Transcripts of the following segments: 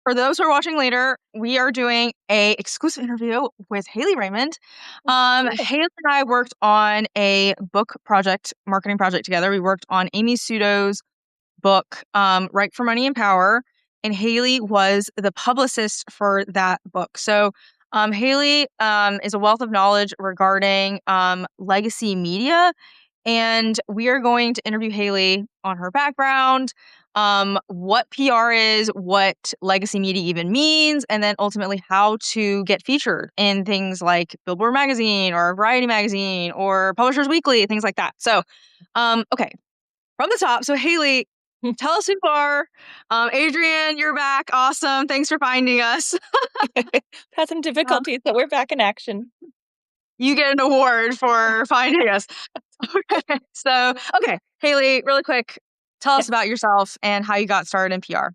for those who are watching later, we are doing a exclusive interview with Haley Raymond. Haley and I worked on a book project, marketing project together. We worked on Amy Sudo's book, Right for Money and Power, and Haley was the publicist for that book. So Haley is a wealth of knowledge regarding legacy media, and we are going to interview Haley on her background, what PR is, what legacy media even means, and then ultimately how to get featured in things like Billboard Magazine or Variety Magazine or Publishers Weekly, things like that. So, okay, from the top. So, Haley, tell us who you are. Adrian, you're back. Awesome. Thanks for finding us. Had some difficulties, but we're back in action. You get an award for finding us. Okay, Haley, really quick, tell us about yourself and how you got started in PR.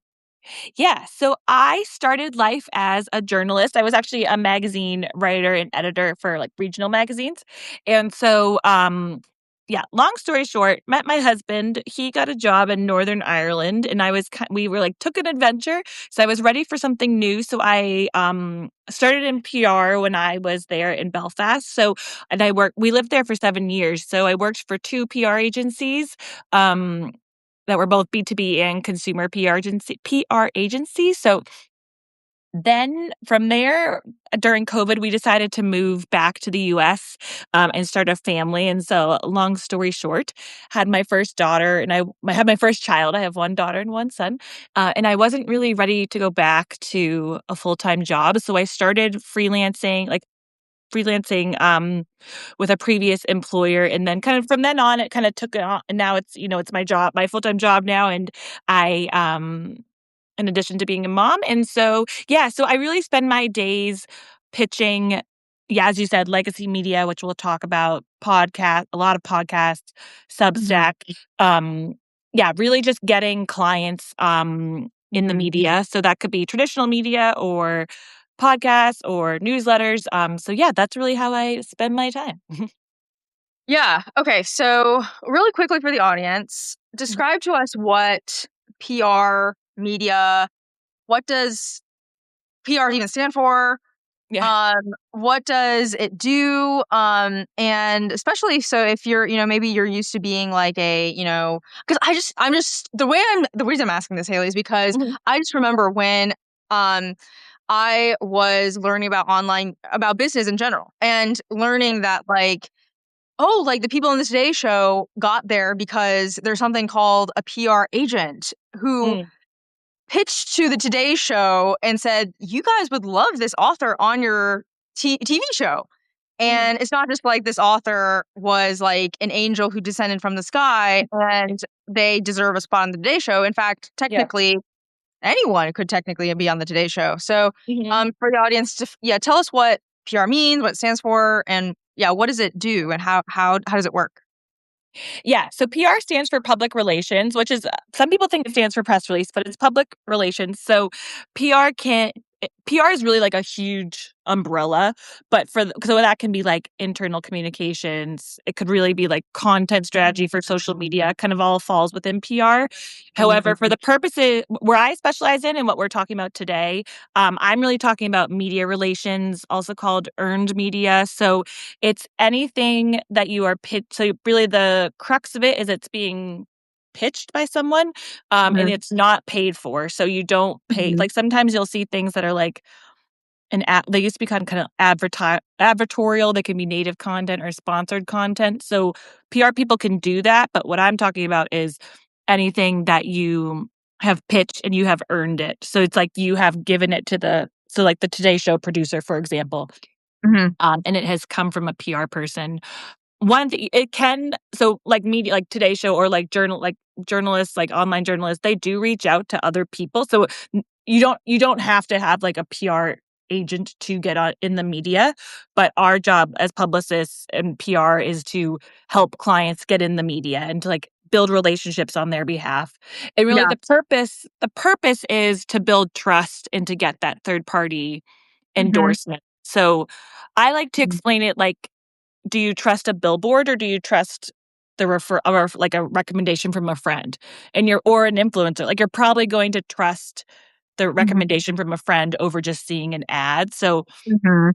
Yeah. So I started life as a journalist. I was actually a magazine writer and editor for like regional magazines. And so, long story short, met my husband. He got a job in Northern Ireland and we were like, took an adventure. So I was ready for something new. So I, started in PR when I was there in Belfast. We lived there for 7 years. So I worked for 2 PR agencies. That were both B2B and consumer PR agencies. So then from there, during COVID, we decided to move back to the US and start a family. And so, long story short, had my first daughter and I had my first child. I have 1 daughter and 1 son. And I wasn't really ready to go back to a full-time job. So I started freelancing with a previous employer. And then kind of from then on, it kind of took it on. And now it's my job, my full-time job now. And I, in addition to being a mom. And so I really spend my days pitching, as you said, legacy media, which we'll talk about, a lot of podcasts, Substack. Really just getting clients, in the media. So that could be traditional media or podcasts or newsletters. That's really how I spend my time. Yeah. Okay. So, really quickly for the audience, describe to us what PR, media, what does PR even stand for? Yeah. What does it do? And especially so if you're, maybe you're used to being like because the reason I'm asking this, Haley, is because I just remember when, I was learning about business in general and learning that the people in the Today Show got there because there's something called a PR agent who pitched to the Today Show and said, you guys would love this author on your TV show. And it's not just like this author was like an angel who descended from the sky and they deserve a spot on the Today Show. In fact, technically, anyone could technically be on the Today Show. So for the audience, tell us what PR means, what it stands for, and what does it do and how does it work? Yeah. So PR stands for public relations, which is, some people think it stands for press release, but it's public relations. So PR is really like a huge umbrella, but so that can be like internal communications. It could really be like content strategy for social media. It kind of all falls within PR. However, for the purposes where I specialize in and what we're talking about today, I'm really talking about media relations, also called earned media. So it's anything that you are pitched. So really the crux of it is it's being pitched by someone, and it's not paid for. So you don't pay. Like sometimes you'll see things that are like they used to be kind of advertorial. They can be native content or sponsored content. So PR people can do that. But what I'm talking about is anything that you have pitched and you have earned it. So it's like you have given it to like the Today Show producer, for example, and it has come from a PR person. One thing it can, so like media, like Today Show or like journalists, like online journalists, they do reach out to other people. So you don't have to have like a PR agent to get on in the media, but our job as publicists and PR is to help clients get in the media and to like build relationships on their behalf. And really the purpose is to build trust and to get that third party endorsement. So I like to explain it like, do you trust a billboard or do you trust or like a recommendation from a friend or an influencer? Like you're probably going to trust the Mhm. recommendation from a friend over just seeing an ad. So Mhm.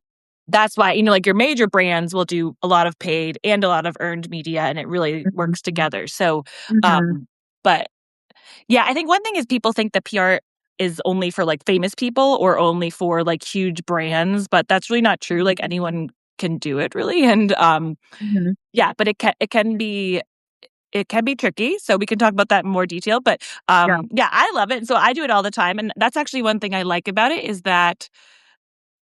that's why, like your major brands will do a lot of paid and a lot of earned media, and it really Mhm. works together. So, Mhm. but yeah, I think one thing is people think that PR is only for like famous people or only for like huge brands, but that's really not true. Like anyone can do it really. And Mhm. yeah, but it can be tricky. So we can talk about that in more detail. But Yeah. yeah, I love it. So I do it all the time. And that's actually one thing I like about it is that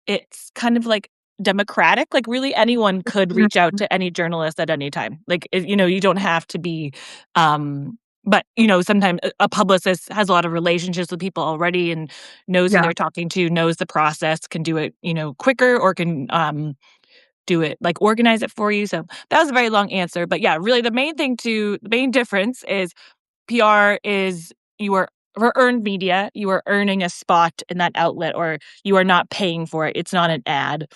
it's kind of like democratic. Like really anyone could reach out Mhm. to any journalist at any time. Like, you don't have to be, but sometimes a publicist has a lot of relationships with people already and knows who Yeah. they're talking to, knows the process, can do it, quicker or can, do it like organize it for you. So that was a very long answer, but yeah, really the main difference is PR is you are for earned media, you are earning a spot in that outlet or you are not paying for it. It's not an ad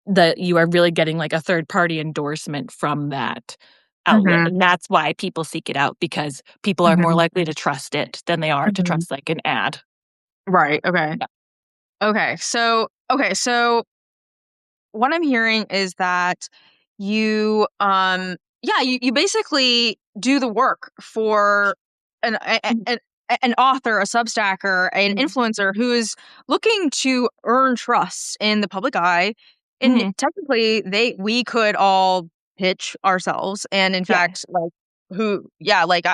that you are really getting like a third party endorsement from that outlet. Mhm. And that's why people seek it out because people are more Mhm. likely to trust it than they are to Mhm. trust like an ad. Right. Okay. Yeah. Okay. So what I'm hearing is that you yeah, you basically do the work for an Mhm. an author, a substacker, an Mhm. influencer who is looking to earn trust in the public eye. And Mhm. technically we could all pitch ourselves, and in Yeah. fact, like, who yeah, like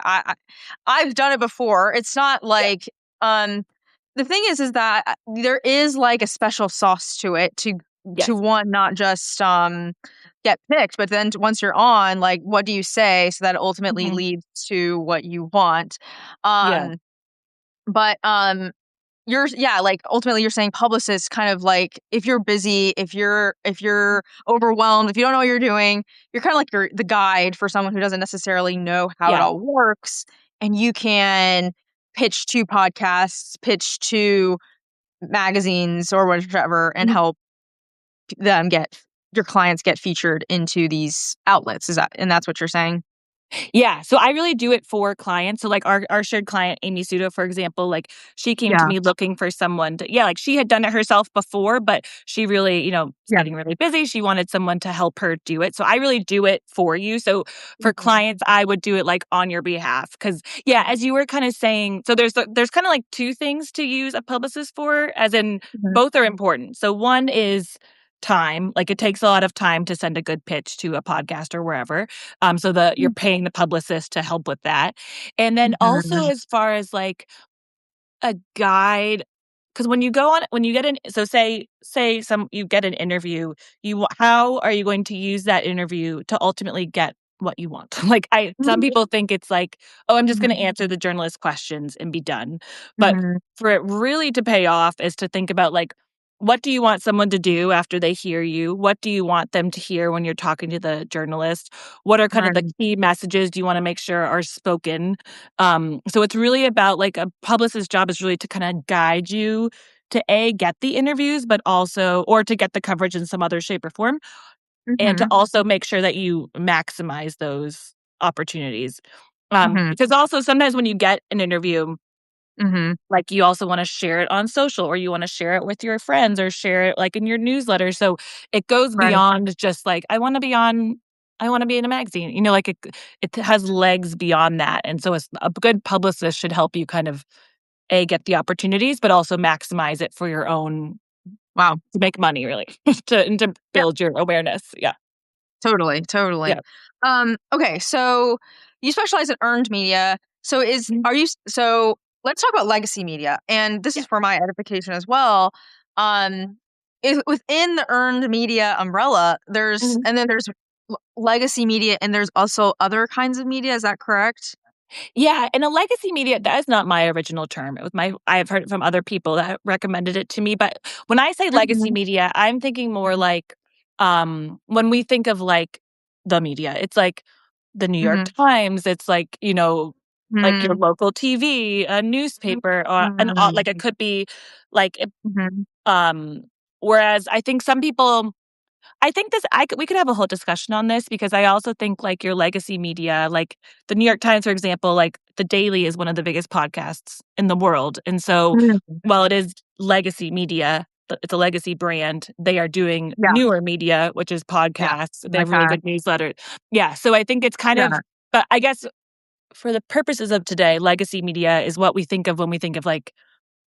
I've done it before. It's not Yeah. like the thing is that there is like a special sauce to it to Yes. one, not just get picked, but then once you're on, like, what do you say so that it ultimately Mhm. leads to what you want. Yeah. um but you're yeah, like, ultimately you're saying publicists kind of like, if you're busy, if you're overwhelmed, if you don't know what you're doing, you're kind of like the guide for someone who doesn't necessarily know how it Yeah. all works, and you can pitch to podcasts, pitch to magazines or whatever, and Mhm. help them get your clients get featured into these outlets. Is that and that's what you're saying? Yeah, so I really do it for clients. So, like, our shared client, Amy Sudo, for example, like, she came to Yeah. me looking for someone to like, she had done it herself before, but she really, is Yeah. getting really busy. She wanted someone to help her do it. So I really do it for you. So for Mhm. clients, I would do it, like, on your behalf. Because yeah, as you were kinda saying so there's kinda, like, 2 things to use a publicist for, as in Mhm. both are important. So one is time, like, it takes a lot of time to send a good pitch to a podcast or wherever. So you're Mhm. paying the publicist to help with that. And then also Mhm. as far as like a guide, because when you get an so say some you get an interview, how are you going to use that interview to ultimately get what you want? Like some people think it's like, oh, I'm just going to answer the journalist questions and be done. But Mhm. for it really to pay off is to think about like, what do you want someone to do after they hear you? What do you want them to hear when you're talking to the journalist? What are kind of Right. the key messages do you want to make sure are spoken? So it's really about like a publicist's job is really to kind of guide you to get the interviews, but also, or to get the coverage in some other shape or form, and to Mhm. also make sure that you maximize those opportunities. Mhm. Because also sometimes when you get an interview, Mhm. like you also want to share it on social or you want to share it with your friends or share it like in your newsletter. So it goes Right. beyond just like, I want to be in a magazine, like it has legs beyond that. And so a good publicist should help you kind of get the opportunities, but also maximize it for your own Wow. to make money really and to Yeah. build your awareness. Yeah. Totally, totally. Yeah. Okay, so you specialize in earned media. So is Mhm. are you so let's talk about legacy media. And this Yeah. is for my edification as well. Um, is within the earned media umbrella, Mhm. there's legacy media, and there's also other kinds of media. Is that correct? Yeah, and a legacy media, that is not my original term. I have heard it from other people that recommended it to me, but when I say legacy Mhm. media, I'm thinking more like, when we think of, like, the media, it's like the New York Mhm. Times, it's like, like your Mhm. local TV, a newspaper, Mhm. like, it could be, like, Mhm. um whereas I think we could have a whole discussion on this because I also think like your legacy media, like the New York Times, for example, like The Daily is one of the biggest podcasts in the world. And so Mm. while it is legacy media, it's a legacy brand, they are doing Yeah. newer media, which is Yeah. podcasts. They have really Okay. good newsletters. Yeah. So I think it's kind of, Yeah. but I guess for the purposes of today, legacy media is what we think of when we think of like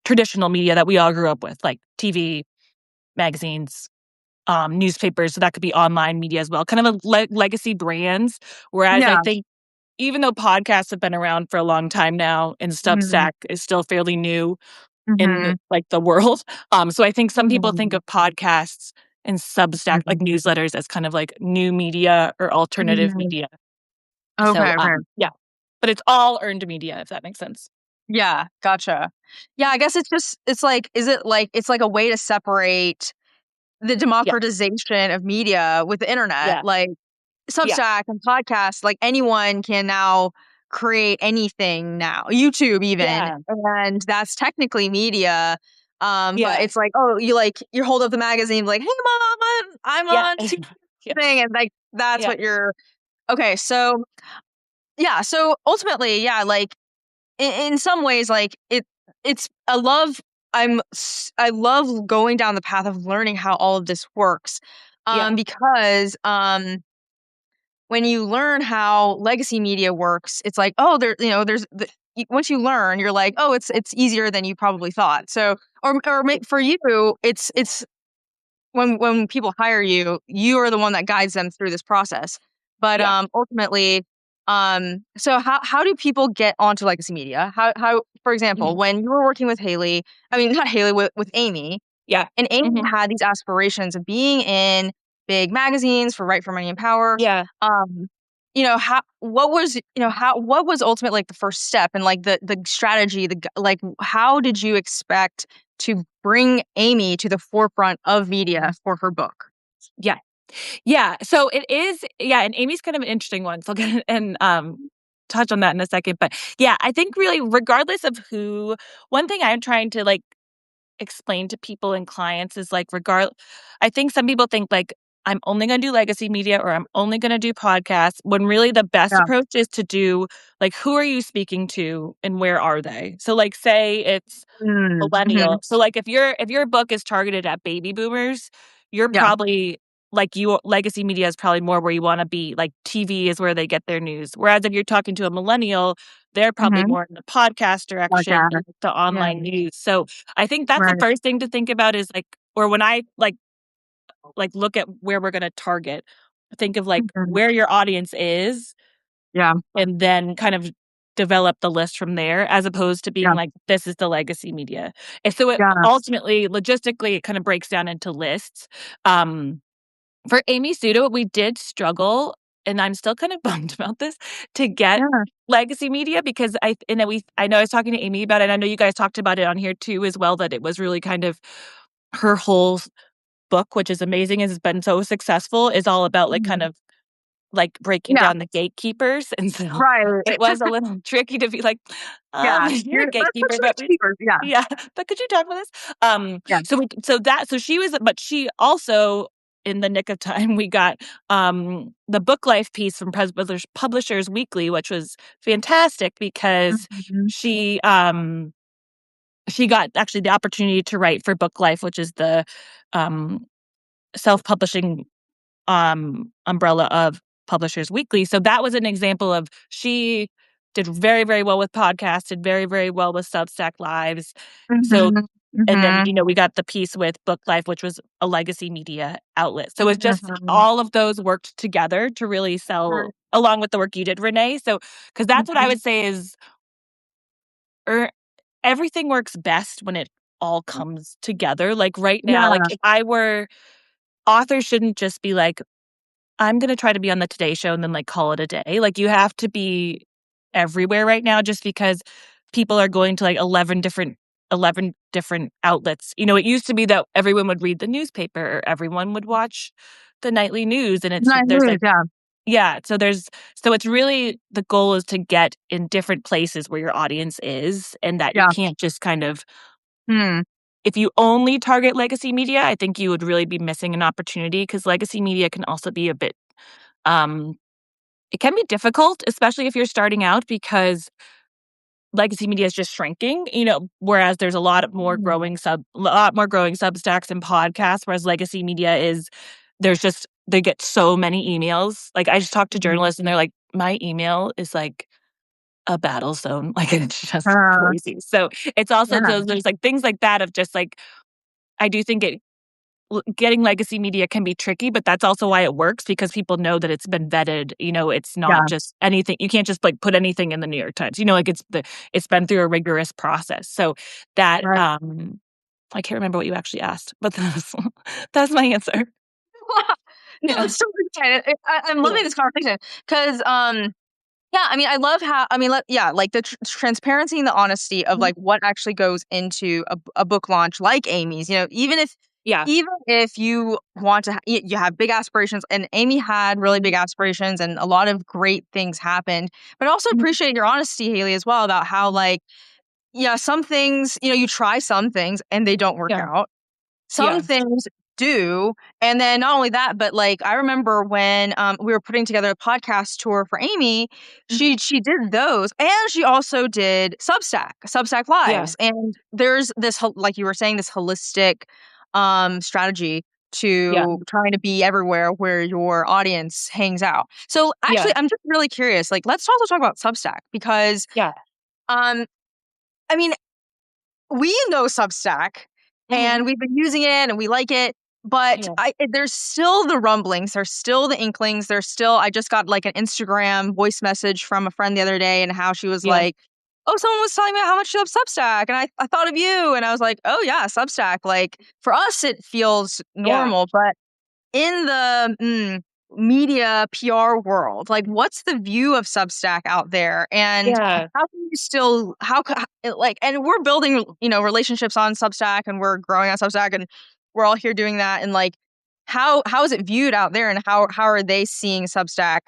traditional media that we all grew up with, like TV, magazines, newspapers. So that could be online media as well, kind of a legacy brands. Whereas I Yeah. think even though podcasts have been around for a long time now and Mhm. Substack is still fairly new in Mhm. like the world. So I think some people think Mhm. of podcasts and Substack, like Mhm. newsletters, as kind of like new media or alternative Mhm. media. So, Okay, okay. yeah, but it's all earned media, if that makes sense. Yeah, gotcha. Yeah, I guess it's like is it like it's like a way to separate the Yeah, democratization of media with the internet, yeah, like yeah, Substack and podcasts, like anyone can now create anything now, YouTube even, yeah, and that's technically media. But yeah, it's like, oh, you hold up the magazine, like, hey mom, I'm yeah, on yeah, thing, and like that's yeah, what you're okay. So yeah, so ultimately, yeah, like in some ways, like it's I love going down the path of learning how all of this works, yeah, because when you learn how legacy media works, it's like, oh, there's once you learn, you're like, oh, it's easier than you probably thought. So, for you, it's when people hire you, you are the one that guides them through this process. But yeah, ultimately, so how do people get onto legacy media? How for example, mhm, when you were working with Haley, I mean not Haley with Amy, yeah, and Amy mhm, had these aspirations of being in big magazines for Right for Money and Power. yeah, Um, how what was ultimately like the first step and like the strategy, like how did you expect to bring Amy to the forefront of media for her book? yeah. Yeah, so it is yeah, and Amy's kind of an interesting one, so I'll get and, touch on that in a second, but, yeah, I think really regardless of who one thing I'm trying to, like, explain to people and clients is, like, I think some people think, like, "I'm only gonna do legacy media," or "I'm only gonna do podcasts," when really the best Yeah. approach is to do, like, who are you speaking to and where are they? So, like, say it's Mm, mhm. millennial. So, like, if your book is targeted at baby boomers, you're Yeah. probably like, your legacy media is probably more where you wanna be, like, TV is where they get their news. Whereas if you're talking to a millennial, they're probably Mhm. more in the podcast direction Okay. and the Yeah. online news. So, I think that's the Right. first thing to think about is, like or when I, like, look at where we're gonna target, think of, like, Mhm. where your audience is Yeah. and then kind of develop the list from there as opposed to being Yeah. like, "This is the legacy media." And so it Yeah. ultimately, logistically, it kinda breaks down into lists. Um, for Amy Sudo, we did struggle, and I'm still kind of bummed about this, to get Yeah. legacy media because I know I was talking to Amy about it, and I know you guys talked about it on here too as well, that it was really kind of her whole book, which is amazing, has been so successessful, is all about, like, kind Mhm. of like, breaking Yeah. down the gatekeepers, and so Right. it was a little tricky to be like, Yeah. you're a Let's put gatekeeper, you but in cheaper. Yeah. yeah, but could you talk about this?" Yeah. So she was but she also in the nick of time, we got, the Book Life piece from Publishers Weekly, which was fantastic because Mhm. she, she got actually the opportunity to write for Book Life, which is the, um, self-publishing umbrella of Publishers Weekly. So that was an example of she did very, very well with podcasts, did very, very well with Substack Lives. So Mhm. and then, Mhm. we got the piece with Book Life, which was a legacy media outlet. So it's just Mhm. all of those worked together to really Right. sell along with the work you did, Renee. So because that's what I Mhm. would say is er, everything works best when it all comes together. Like right now, like Yeah. if I were authors shouldn't just be like, I'm gonna try to be on the Today Show and then, like, call it a day. Like, you have to be everywhere right now just because people are going to, like, 11 different outlets. It used to be that everyone would read the newspaper or everyone would watch the nightly news, and Nice there's, news. like Yeah. yeah, so it's really the goal is to get in different places where your audience is and that you Yeah. can't just kind of Hmm. if you only target legacy media, I think you would really be missing an opportunity because legacy media can also be a bit, um it can be difficult, especially if you're starting out because legacy media is just shrinking, whereas there's a lot more growing Substacks and podcasts, whereas legacy media is they get so many emails. Like I just talked to journalists and they're like, my email is like a battle zone. Like it's just Uh, crazy. So it's also yeah, there's like things like that of just like, I do think getting legacy media can be tricky, but that's also why it works because people know that it's been vetted. It's not yeah, just anything. You can't just like put anything in the New York Times. Like it's been through a rigorous process. So that right. I can't remember what you actually asked, but that's my answer. No, Yeah. it's so excited. I'm Yeah. loving this conversation because yeah, I mean, I love how, I mean, yeah, like the transparency and the honesty of Mhm. like what actually goes into a book launch like Amy's, Yeah. even if you want to, you have big aspirations, and Amy had really big aspirations and a lot of great things happened, but I also Mhm. appreciate your honesty, Haley, as well about how like, yeah, some things, you try some things and they don't work Yeah. out. Some Yeah. things do, and then not only that, but, like, I remember when, we were putting together a podcast tour for Amy, Mhm. she did those, and she also did Substack Yeah. Lives, and there's this like you were saying, this holistic, strategy Yeah. to trying to be everywhere where your audience hangs out. So, actually, Yeah. I'm just really curious, like, let's also talk about Substack because, Yeah. um, I mean, we know Substack, Mhm. and we've been using it, and we like it, but Yeah. there's still the rumblings, there's still the inklings, there's still I just got, like, an Instagram voice message from a friend the other day, and how she was Yeah. like, "Oh, someone was telling me how much she loves Substack, and I thought of you," and I was like, "Oh, yeah, Substack," like, for us, it feels Yeah. normal, but in the, media PR world, like, what's the view of Substack out there, and Yeah. how can you still how ca like and we're building, relationships on Substack, and we're growing on Substack, and we're all here doing that, and, like, how is it viewed out there, and how are they seeing Substack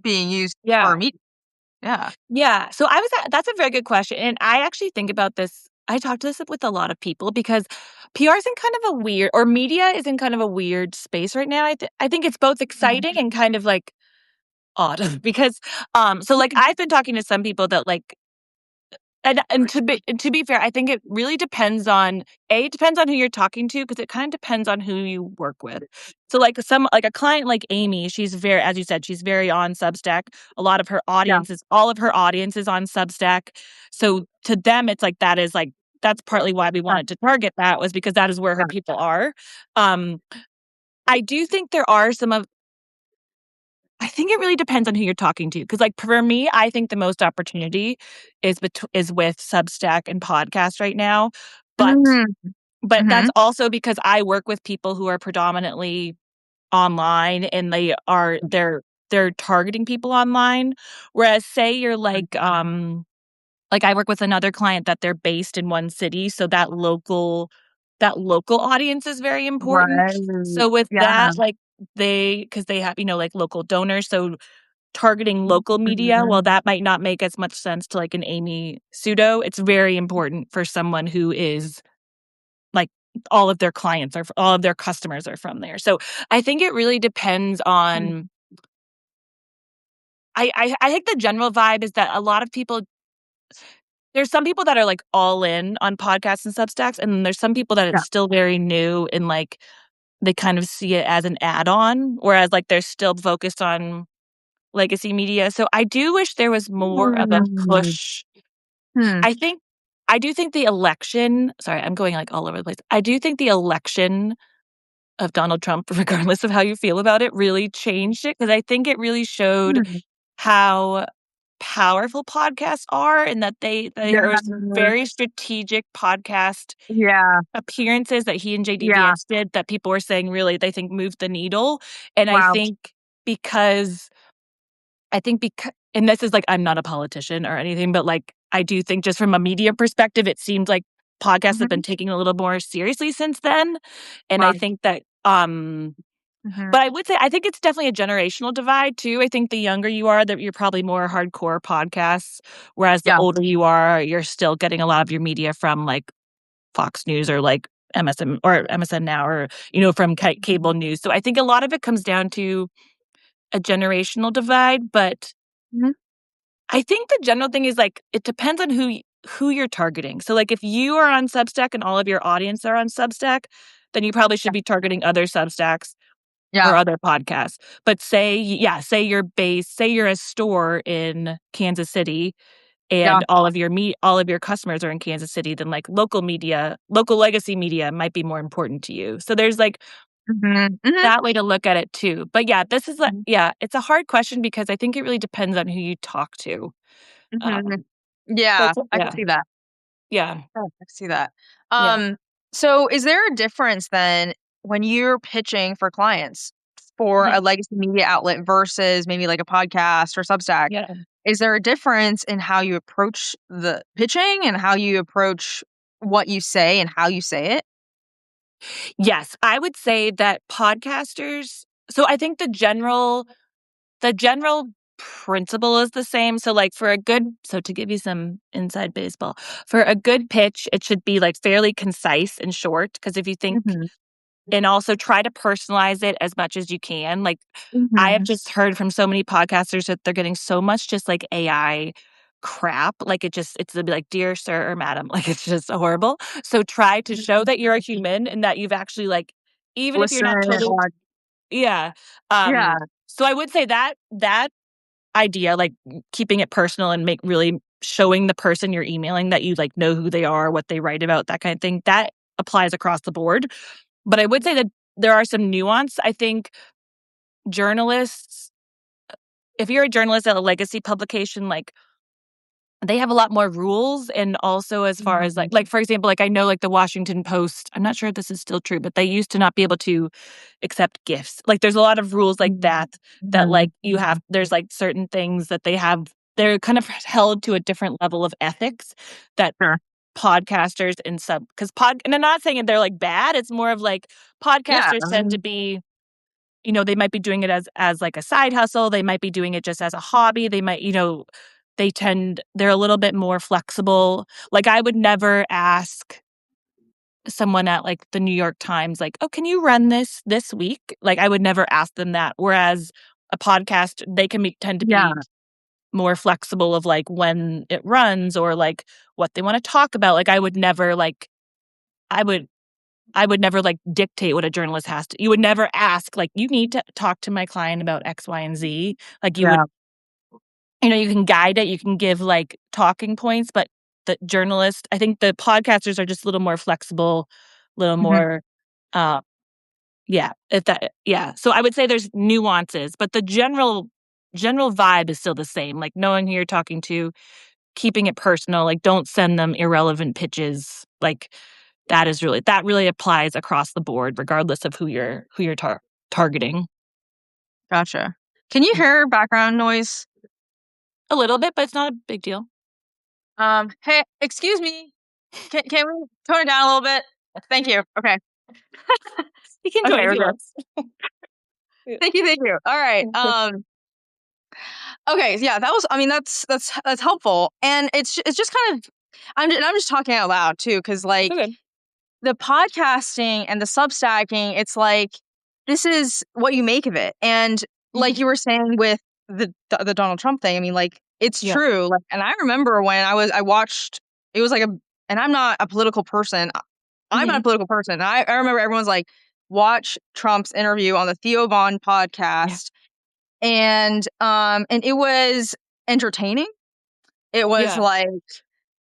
being used for Yeah. media? Yeah. Yeah. So that's a very good question. And I actually think about this. I talk to this with a lot of people because PR is in kind of a weird, or media is in kind of a weird space right now. I think it's both Mhm. exciting and kind of like odd because, so like I've been talking to some people that like, and to be fair, I think it really depends on it depends on who you're talking to because it kind of depends on who you work with. So like a client like Amy, she's very, as you said, she's very on Substack. A lot of her Yeah. audience is all of her audience is on Substack. So to them, it's like that's partly why we Yeah. wanted to target that was because that is where her people are. Um, I do think there are some of I think it really depends on who you're talking to, because, like, for me, I think the most opportunity is with Substack and podcast right now, but Mm. that's Mhm. also because I work with people who are predominantly online, and they're targeting people online, whereas, say you're like, I work with another client that they're based in one city, so that local audience is very important. Right. So with Yeah. that, like, because they have, like, local donors, so targeting local media, Mhm. while that might not make as much sense to, like, an Amy Sudo, it's very important for someone who is, like, all of their customers are from there. So, I think it really depends Mm. on I think the general vibe is that a lot of people there's some people that are, like, all in on podcasts and Substacks, and then there's some people that Yeah. it's still very new and, like, they kind of see it as an add-on, whereas, like, they're still focused on legacy media. So I do wish there was more of a Mm. push. Hmm. I think I do think the election sorry, I'm going, like, all over the place. I do think the election of Donald Trump, regardless of how you feel about it, really changed it because I think it really showed Hmm. how powerful podcasts are and that Yeah. there was very strategic podcast Yeah. appearances that he and JD Yeah. Vance did that people were saying really they think moved the needle. And Wow. because I think becau and this is, like, I'm not a politician or anything, but, like, I do think just from a media perspective, it seems like podcasts have been Mhm. taken a little more seriously since then, and I Right. think that, Mhm. but I would say I think it's definitely a generational divide too. I think the younger you are, that you're probably more hardcore podcasts, whereas the Yeah. older you are, you're still getting a lot of your media from, like, Fox News or, like, MSN Now or, from cable news. So I think a lot of it comes down to a generational divide, but Mhm. I think the general thing is, like, it depends on who you're targeting. So, like, if you are on Substack and all of your audience are on Substack, then you probably should be targeting other Substacks or Yeah. other podcasts. But say you're a store in Kansas City Yeah. and all of your customers are in Kansas City, then, like, local legacy media might be more important to you. So there's, like, Mhm. Mhm. that way to look at it too. But yeah, it's a hard question because I think it really depends on who you talk to. Mhm. Um, Yeah, but I can yeah, see that. yeah, Oh, I can see that. yeah. Um, so is there a difference then when you're pitching for clients for a Mhm. legacy media outlet versus maybe like a podcast or Substack? Yeah. Is there a difference in how you approach the pitching and how you approach what you say and how you say it? Yes, I would say that so I think the general principle is the same. So, like, to give you some inside baseball, for a good pitch, it should be, like, fairly concise and short, because if you think Mhm. and also try to personalize it as much as you can. Like, I have Mhm. just heard from so many podcasters that they're getting so much just, like, AI crap, like, it'll be like, "Dear sir or madam," like, it's just horrible. So try to show that you're a human and that you've actually, like, even if you're Listen, not totally. like, Yeah. yeah. So I would say that idea, like, keeping it personal and make really showing the person you're emailing that you, like, know who they are, what they write about, that kind of thing, that applies across the board. But I would say that there are some nuance. I think journalists if you're a journalist at a legacy publication, like, they have a lot more rules, and also as far as, like, Mhm. for example, like, I know, like, the Washington Post, I'm not sure if this is still true, but they used to not be able to accept gifts. Like, there's a lot of rules like Mhm. that, Mhm. like, there's, like, certain things that they're kind of held to a different level of ethics that Sure. podcasters and sub 'cause pod and I'm not saying that they're, like, bad, it's more of, like, Yeah. podcasters tend to be, they might be doing it as, like, a side hustle, they might be doing it just as a hobby, they might, they're a little bit more flexible. Like, I would never ask someone at, like, the New York Times, like, "Oh, can you run this week?" Like, I would never ask them that, whereas a podcast, they tend to Yeah. be more flexible of, like, when it runs or, like, what they wanna talk about. Like, I would I would never, like, dictate what a journalist has to you would never ask, like, "You need to talk to my client about X, Y, and Z." Like, Yeah. you can guide it, you can give, like, talking points, but I think the podcasters are just a little more flexible, a little Mhm. more, uh yeah, yeah. So I would say there's nuances, but the general vibe is still the same, like, knowing who you're talking to, keeping it personal, like, don't send them irrelevant pitches, like, that really applies across the board regardless of who you're targeting. Gotcha. Can you hear background noise? A little bit, but it's not a big deal. Hey, excuse me. Can we tone it down a little bit? Thank you. Okay. He can Okay, join if we're he good. wants. Yeah. Thank you, thank you. All right. Okay, yeah, that was I mean that's helpful. And it's just kind of I'm just talking out loud too cuz It's like okay. the podcasting and the substacking, it's like this is what you make of it. And like Mhm. you were saying with the Donald Trump thing, I mean like it's Yeah. true. Like and I remember when I watched it was like a and I'm not a political person. I'm not a Mhm. political person. And I remember everyone's like watch Trump's interview on the Theo Vaughn Yeah. podcast and it was entertaining. It was Yeah. like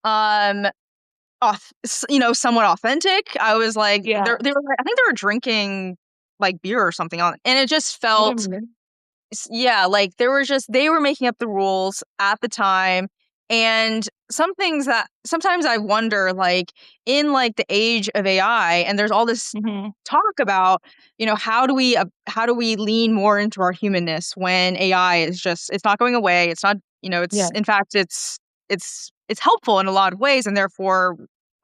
um somewhat authentic. I was like, Yeah. they were, I think they were drinking like beer or something on, and it just I felt, remember. yeah, like there was just they were making up the rules at the time, and some things that sometimes I wonder, like in like the age of AI, and there's all this Mhm. talk about, how do we lean more into our humanness when AI is just it's not going away. It's not, it's Yeah. in fact it's helpful in a lot of ways, and therefore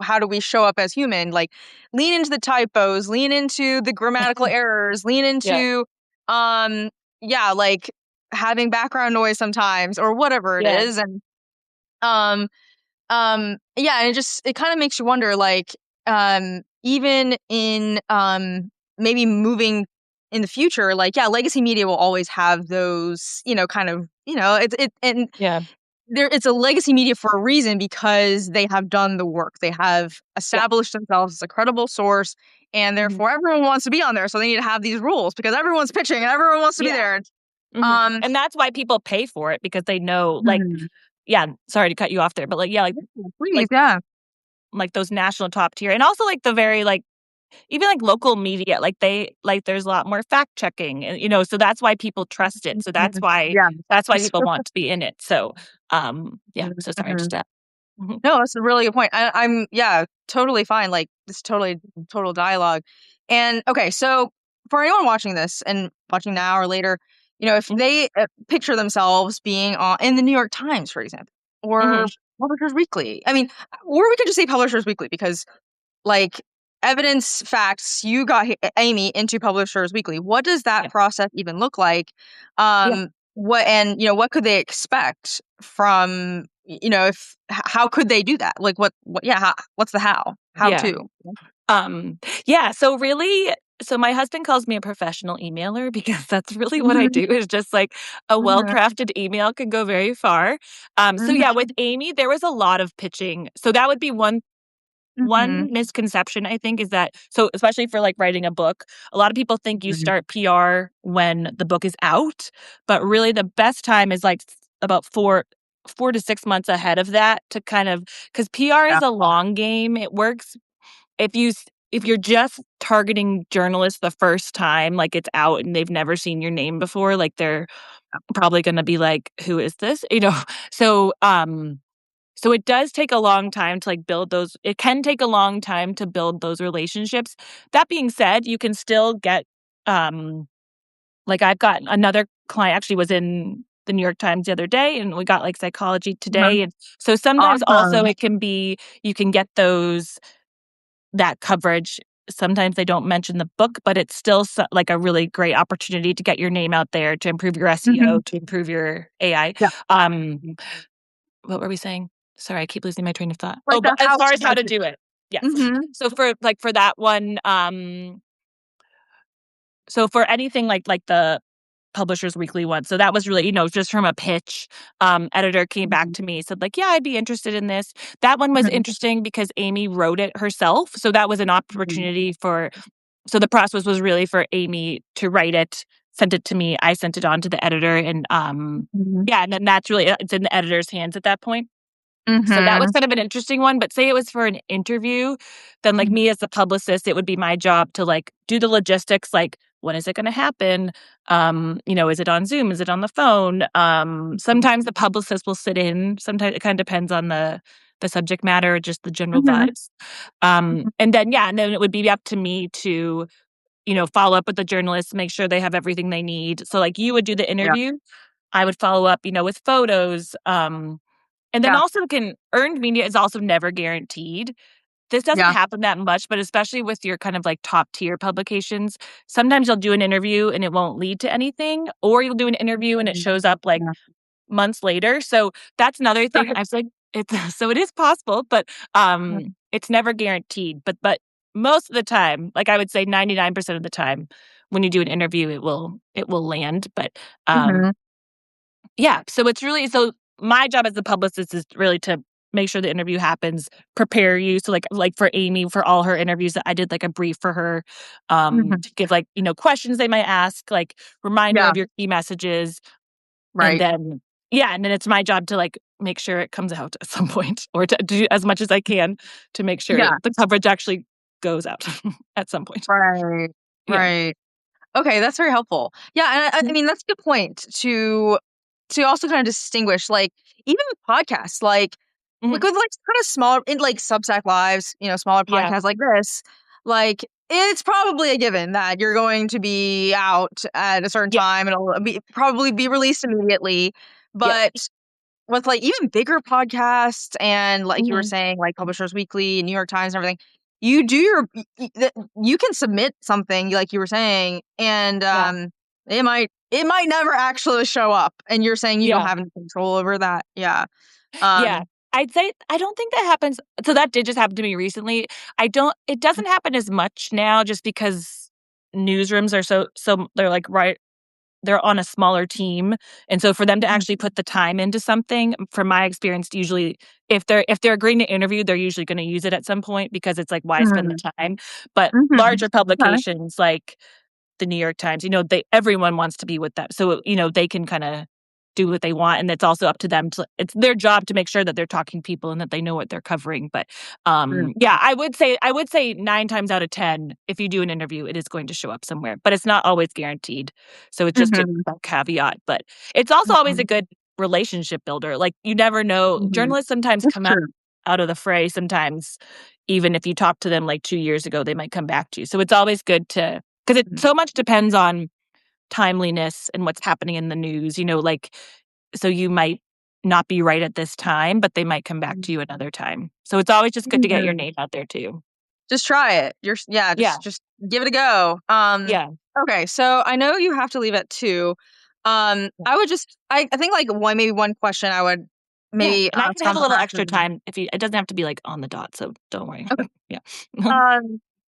how do we show up as human? Like lean into the typos, lean into the grammatical errors, lean Yeah. into um yeah, like having background noise sometimes or whatever it Yeah. is. And um yeah, and it kind of makes you wonder like even in maybe moving in the future, like yeah, legacy media will always have those, kind of, it and Yeah. it's a legacy media for a reason because they have done the work. They have Yeah. established themselves as a credible source, and Mhm. therefore everyone wants to be on there. So they need to have these rules because everyone's pitching and everyone wants to be Yeah. there. Mhm. Um, And that's why people pay for it because they know, like, mhm. yeah, sorry to cut you off there, but, like, yeah, Please, like yeah. like those national top tier and also, like, the very, like even, like, local media, like, there's a lot more fact checking and, so that's why people trust it. So Mhm. Yeah. that's why people want to be in it. So, yeah, so sorry, Mhm. just that. Mhm. No, that's a really good point. I'm yeah, totally fine. Like it's totally total dialogue. And okay, so for anyone watching this and watching now or later, if Mhm. they picture themselves being on in the New York Times, for example, or Mhm. Publishers Weekly. I mean, or we could just say Publishers Weekly because like evidence facts you got Amy into Publishers Weekly. What does that Yeah. process even look like? Yeah. What could they expect from if how could they do that? Like what yeah, what's the how Yeah. to? Yeah, so really so my husband calls me a professional emailer because that's really what I Mhm, do is just like a mhm, well-crafted email can go very far. So mhm, yeah, with Amy, there was a lot of pitching. So that would be mhm, one misconception I think is that so especially for like writing a book, a lot of people think you mhm, start PR when the book is out, but really the best time is like about 4 to 6 months ahead of that to kind of cuz PR yeah, is a long game. It works if you're just targeting journalists the first time, like it's out and they've never seen your name before, like they're probably gonna be like, "Who is this?" So, so it does take a long time to like build those it can take a long time to build those relationships. That being said, you can still get, like I've got another client actually was in the New York Times the other day, and we got like Psychology mhm. Today, and so sometimes also Awesome. it can be you can get that coverage. Sometimes they don't mention the book, but it's still like a really great opportunity to get your name out there, to improve your Mhm. SEO, to improve your AI. Yeah, Um, what were we saying? Sorry, I keep losing my train of thought. like Oh, but the as how far to as how to do it, yes. Mhm, So for that one, so for anything like the Publishers Weekly one. So that was really, just from a pitch. Editor came back mhm, to me, said like, "Yeah, I'd be interested in this." That one was mhm, interesting because Amy wrote it herself. So that was an mhm, opportunity so the process was really for Amy to write it, sent it to me. I sent it on to the editor and mhm, yeah, and then that's really it's in the editor's hands at that point. So that was mhm, kind of an interesting one, but say it was for an interview, then, like, mhm, me as the publicist, it would be my job to, like, do the logistics, like, when is it gonna happen? Is it on Zoom? Is it on the phone? Sometimes the publicist will sit in, sometimes it kinda depends on the subject matter, just the general mhm, vibes. And then it would be up to me to, follow up with the journalists, make sure they have everything they need. So, like, you would do the yeah, interview, I would follow up, with photos, and then yeah, also earned media is also never guaranteed. This doesn't yeah, happen that much, but especially with your kind of like top tier publications, sometimes you'll do an interview and it won't lead to anything, or you'll do an interview and it mhm, shows up like yeah. months later. So that's another thing. Right. I've said it's so it is possible, but it's never guaranteed. But most of the time, like I would say 99% of the time, when you do an interview, it will land. But um Mhm, yeah, so it's really so my job as the publicist is really to make sure the interview happens, prepare you. So like for Amy, for all her interviews, I did like a brief for her mhm, to give like, questions they might ask, like reminder yeah, of your key messages. And right. then, yeah, and then it's my job to like make sure it comes out at some point or to do as much as I can to make sure Yeah, the coverage actually goes out at some point. right, Yeah. right. Okay, that's very helpful. Yeah, and I Mhm. mean that's a good point to also kind of distinguish, like even with podcasts, like Mhm. with like kind of smaller in like Substack lives, smaller Yeah. podcasts like this, like it's probably a given that you're going to be out at a certain Yeah. time and it'll probably be released immediately. Yeah. But with like even bigger podcasts and like you were Mhm. saying, like Publishers Weekly and New York Times and everything, you do you can submit something like you were saying, and Yeah. it might never actually show up, and you're saying you don't Yeah. have any control over that. Yeah. Yeah. Um. I'd say I don't think that happens so that did just happen to me recently. It doesn't happen as much now just because newsrooms are so they're, like, they're on a smaller team. And so for them to actually put the time into something, from my experience, usually if they're agreeing to interview, they're usually going to use it at some point, because it's like, why spend Mhm. the time? But Mhm. larger Okay. publications like the New York Times, everyone wants to be with them. So, they can kind of do what they want, and it's also up to them it's their job to make sure that they're talking to people and that they know what they're covering. But Mm. yeah, I would say 9 times out of 10, if you do an interview, it is going to show up somewhere, but it's not always guaranteed. So it's just a Mhm. caveat, but it's also always a Mhm. good relationship builder. Like, you never know. Mhm. Journalists sometimes That's come true. out of the fray sometimes. Even if you talk to them like 2 years ago, they might come back to you. So it's always good to, because it Mhm. so much depends on timeliness and what's happening in the news, like, so you might not be right at this time, but they might come back to you another time. So it's always just good to get your Mhm. name out there too. Just try it. Yeah, Yeah. just give it a go. Yeah. Okay, so I know you have to leave at 2. I would just I think like one question I would Yeah. maybe And I ask can have on a little behalf extra of. time if it doesn't have to be like on the dot, so don't worry. Okay. Yeah.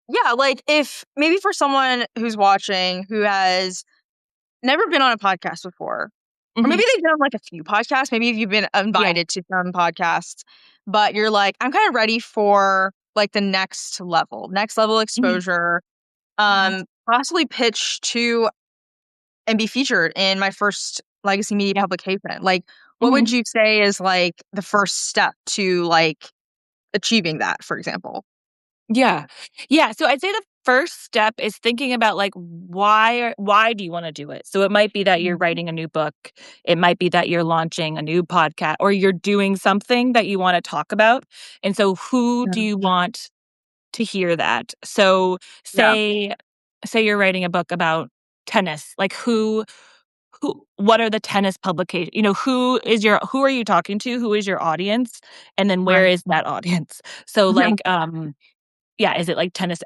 Yeah, like if maybe for someone who's watching who has never been on a podcast before, or Mhm. maybe they've done like a few podcasts, maybe you've been Yeah. invited to some podcasts, but you're like, I'm kind of ready for like the next level Mhm. exposure, Mhm. possibly pitch to and be featured in my first legacy media Yeah. publication. Like, what would Mhm. you say is like the first step to like achieving that, for example? Yeah. Yeah, so I'd say the first step is thinking about, like, why do you wanna do it? So it might be that you're Mhm. writing a new book, it might be that you're launching a new podcast, or you're doing something that you wanna talk about, and so who Yeah. do you want to hear that? So Yeah. say you're writing a book about tennis, like, what are the tennis publication, who are you talking to? Who is your audience? And then where Right. is that audience? So, like, yeah, is it tennis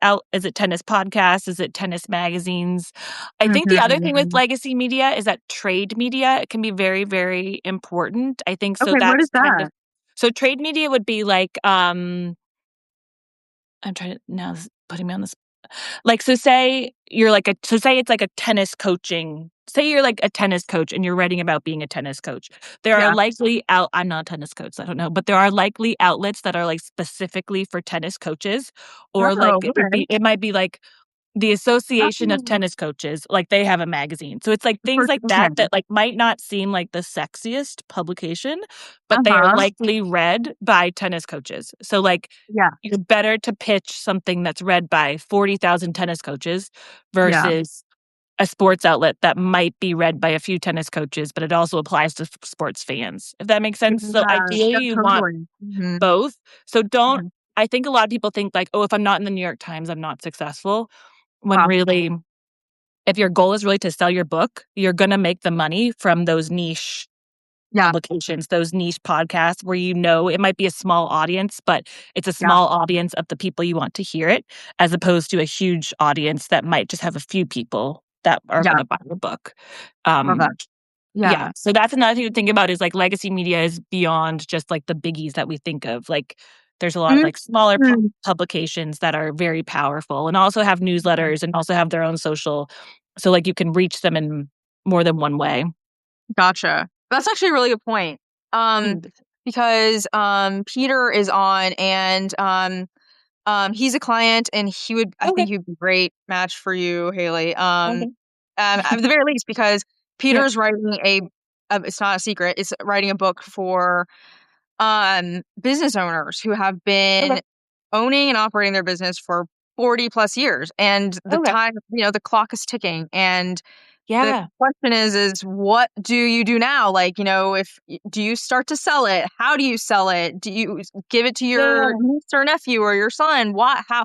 podcasts? Is it tennis magazines? I think the other thing with Mhm. legacy media is that trade media can be very, very important. I think so Okay, what that's is kind of, that? so trade media would be like, I'm trying to, now this is putting me on this, like, say it's like a tennis coaching, say you're like a tennis coach and you're writing about being a tennis coach. There are Yeah. likely I'm not a tennis coach, so I don't know, but there are likely outlets that are like specifically for tennis coaches, or like Oh, okay. it might be like the Association of Oh, Tennis Coaches, like, they have a magazine. So it's like things like that okay. like might not seem like the sexiest publication, but they are Uh-huh. likely read by tennis coaches. So, like, Yeah. you're better to pitch something that's read by 40,000 tennis coaches Yeah. versus a sports outlet that might be read by a few tennis coaches, but it also applies to sports fans, if that makes sense. So Yeah. ideally, Yeah, you want totally. Mhm. both. So don't Mhm. I think a lot of people think like, "Oh, if I'm not in the New York Times, I'm not successful." When Uh-huh. really, if your goal is really to sell your book, you're gonna make the money from those niche Yeah. publications, those niche podcasts where it might be a small audience, but it's a Yeah. small audience of the people you want to hear it, as opposed to a huge audience that might just have a few people that are Yeah. gonna buy the book. Love that. Um, Yeah. yeah, so that's another thing to think about, is, like, legacy media is beyond just, like, the biggies that we think of. Like, there's a lot of, like, smaller Mhm. publications that are very powerful and also have newsletters and also have their own social, so, like, you can reach them in more than one way. Gotcha. That's actually a really good point. Um, Mm. because Peter is on and he's a client and I think Okay, he'd be a great match for you, Haley. okay. At the very least, because Yeah, Peter's writing it's not a secret, it's writing a book for business owners who have okay, been owning and operating their business for 40 plus years. And okay. the clock is ticking. And the Yeah, question is what do you do now? Like, do you start to sell it? How do you sell it? Do you give it to your yeah, niece or nephew or your son? How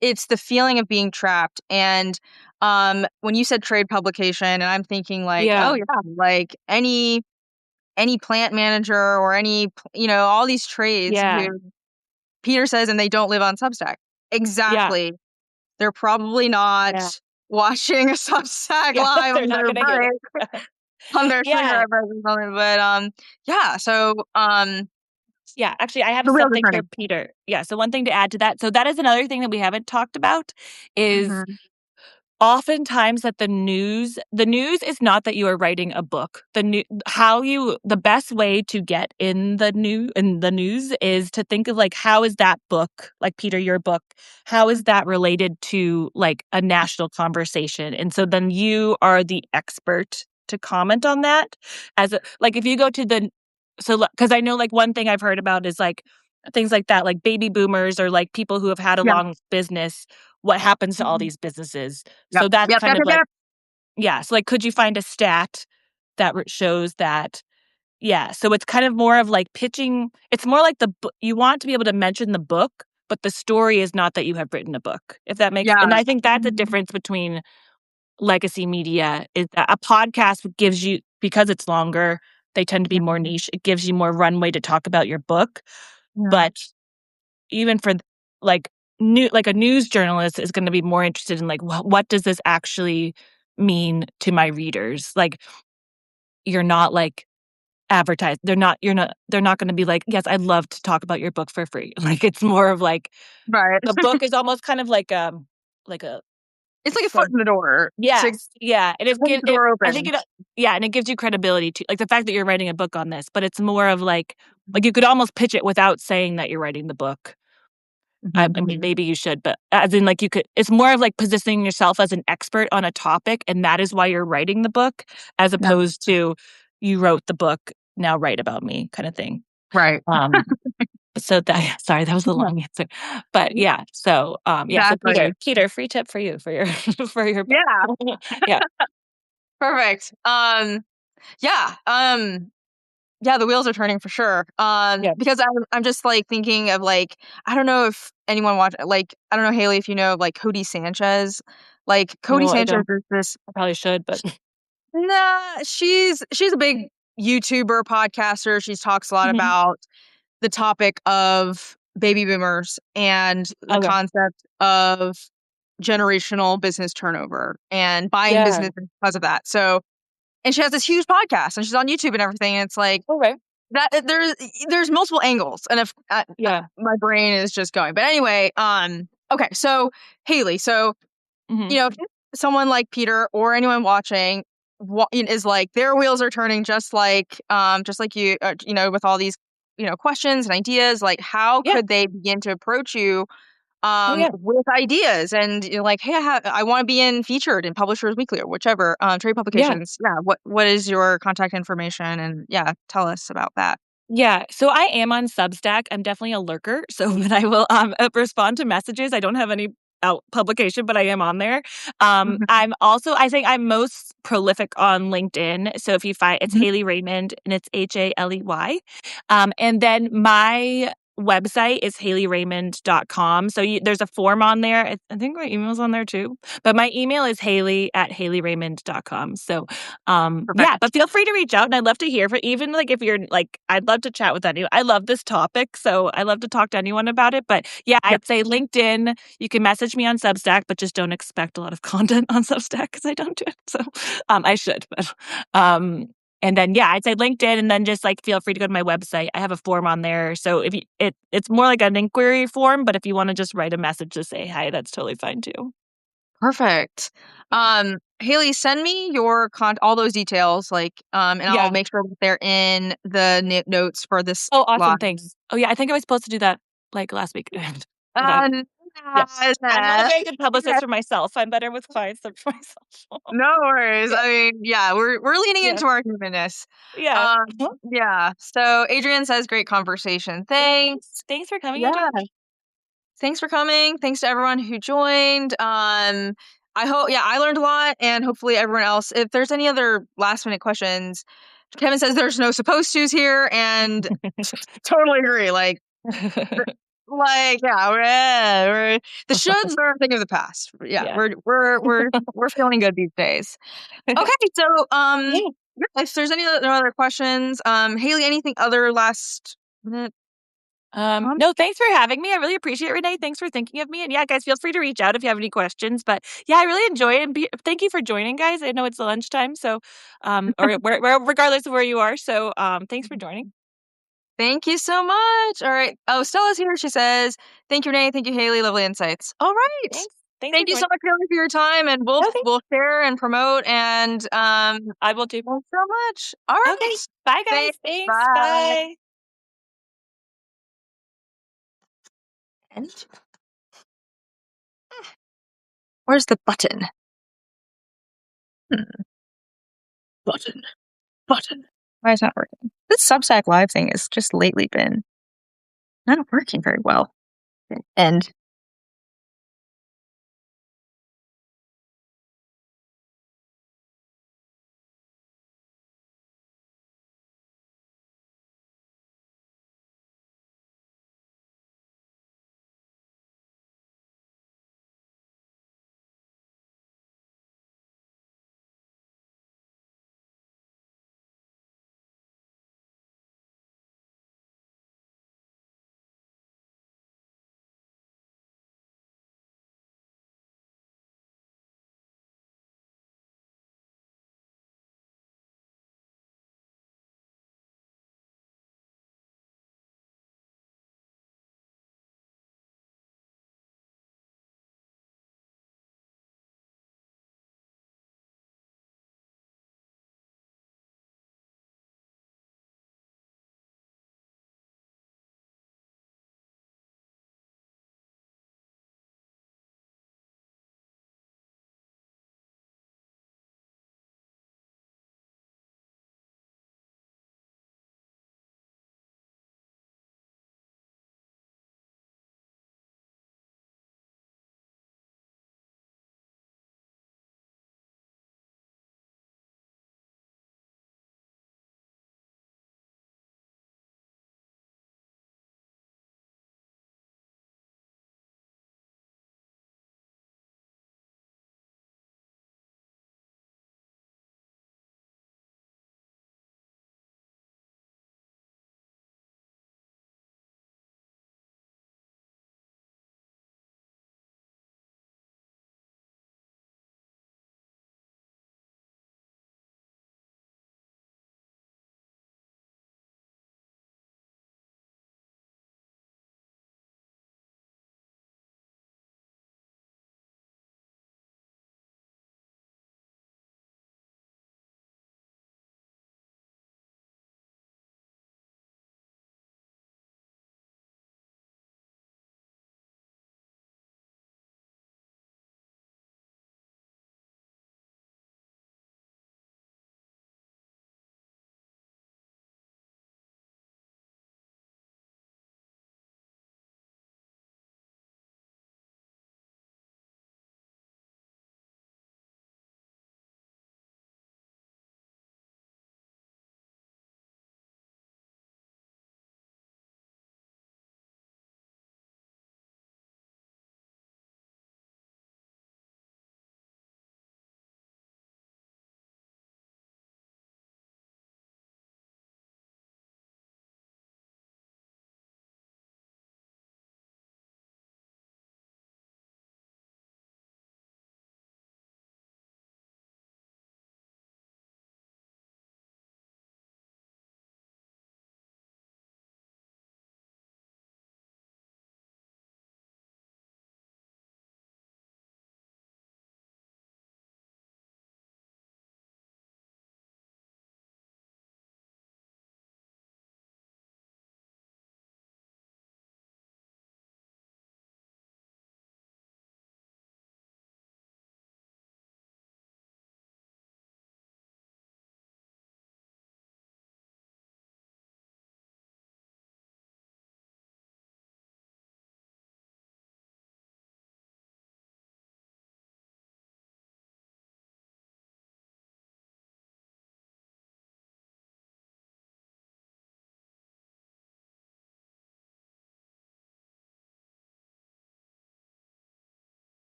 it's the feeling of being trapped. And when you said trade publication, and I'm thinking like, oh yeah, yeah, like any plant manager or all these trades who yeah, Peter says, and they don't live on Substack. yeah, Exactly. They're probably not yeah, watching a Substack yeah, live they're on not their gonna hear break, that. on their Yeah. cigarette break or something. But yeah. So Yeah, actually, I have the wheels are something for turning. Peter. Yeah, so one thing to add to that, so that is another thing that we haven't talked about is Mhm. oftentimes that the news is not that you are writing a book. The best way to get in the news is to think of like, how is that book, like Peter, your book, how is that related to like a national conversation? And so then you are the expert to comment on that like if you go to because I know like one thing I've heard about is like things like that, like baby boomers or like people who have had a Yeah. long business, what happens to all Mhm. these businesses? Yep. So that's Yep. kind Yep. of Yep. like, Yep. yeah. So like, could you find a stat that shows that? Yeah. So it's kind of more of like pitching. It's more like you want to be able to mention the book, but the story is not that you have written a book, if that makes, Yeah. and I think that's a Mhm. difference between legacy media is that a podcast gives you, because it's longer, they tend to be Yeah. more niche. It gives you more runway to talk about your book. Yeah. But even for like like a news journalist is going to be more interested in like, what does this actually mean to my readers? Like, you're not like advertised. They're not going to be like, yes, I'd love to talk about your book for free. Like, it's more of like Right. the book is almost kind of like a It's like a foot from in the door to yes, yeah, and hold the door I think open. it yeah, and it gives you credibility to like the fact that you're writing a book on this, but it's more of like you could almost pitch it without saying that you're writing the book. I Mhm. mean, maybe you should, but as in like you could, it's more of like positioning yourself as an expert on a topic, and that is why you're writing the book, as Yeah. opposed to you wrote the book, now write about me kind of thing. Right. Um, so that sorry, that was a Yeah. long answer, but yeah. So yeah. So Exactly. Peter, free tip for you for your for your book. Yeah. Yeah. Perfect. Yeah. Yeah, the wheels are turning for sure. Yeah. Because I'm just like thinking of like I don't know if anyone watch like I don't know Haley if you know like Cody Sanchez. Like Cody No, I Sanchez don't. is this I probably should, but nah, she's a big YouTuber, podcaster. She talks a lot Mhm. about the topic of baby boomers and the Okay. concept of generational business turnover and buying Yeah. business because of that. So, and she has this huge podcast and she's on YouTube and everything. And it's like Okay. that there's multiple angles, and if Yeah. my brain is just going. But anyway, okay, so Haley, so Mhm. you know, if someone like Peter or anyone watching is like their wheels are turning just like you know, with all these questions and ideas, like how Yeah. could they begin to approach you Oh, yeah. with ideas and you're like, hey, I want to be featured in Publishers Weekly or whichever trade Yeah. publications. Yeah, what is your contact information? And yeah, tell us about that. Yeah, so I am on Substack. I'm definitely a lurker, so when I will respond to messages. I don't have any out publication, but I am on there. Mhm, I think I'm most prolific on LinkedIn. So if you find it's mhm, Haley Raymond and it's HALEY. And then my website is haleyraymond.com. So there's a form on there. I think my email's on there too. But my email is haley@haleyraymond.com. So yeah, perfect. but feel free to reach out, and I'd love to hear even like if you're like, I'd love to chat with anyone. I love this topic, so I love to talk to anyone about it. But yeah, Yeah, I'd say LinkedIn. You can message me on Substack, but just don't expect a lot of content on Substack because I don't do it. So I should, but um, and then yeah, I'd say LinkedIn, and then just like feel free to go to my website. I have a form on there, so if you it's more like an inquiry form, but if you want to just write a message to say hi, that's totally fine too. perfect. Haley, send me your all those details, like, and I'll Yeah. make sure that they're in the notes for this Oh, live. awesome, thanks. Oh, yeah, I think I was supposed to do that, like, last week. Forgot. Um, Yeah. I'm not a uh, very good publicist for myself. I'm better with clients than for myself. no worries. Yeah. I mean, yeah, we're leaning Yeah. into our humanness. Yeah. Um, Uh-huh. yeah. So Adrian says, great conversation. Thanks. Thanks for coming, Yeah. Adrian. Thanks for coming. Thanks to everyone who joined. I hope, yeah, I learned a lot, and hopefully everyone else. If there's any other last minute questions, Kevin says there's no supposed tos here, and totally agree. Yeah, the shoulds are a thing of the past. Yeah, Yeah. we're feeling good these days. Okay, so Yeah. yeah, if there's any other questions, Haley, anything other last minute comments? No, thanks for having me. I really appreciate it, Renee. Thanks for thinking of me. And yeah, guys, feel free to reach out if you have any questions. But yeah, I really enjoy it. And thank you for joining, guys. I know it's lunchtime, so or regardless of where you are. So thanks for joining. Thank you so much. All right. Oh, Stella's here. She says, thank you, Renee. Thank you, Haley. Lovely insights. All right. Thanks. Thanks for Thank you so joining. much, Haley, for your time, and Okay. we'll share and promote, and I will do. thanks so much. All right. Okay. Bye, guys. Thanks. Thanks. Bye. Bye. And where's the button? Button. Button. Why is it not working? This Substack Live thing has just lately been not working very well. End.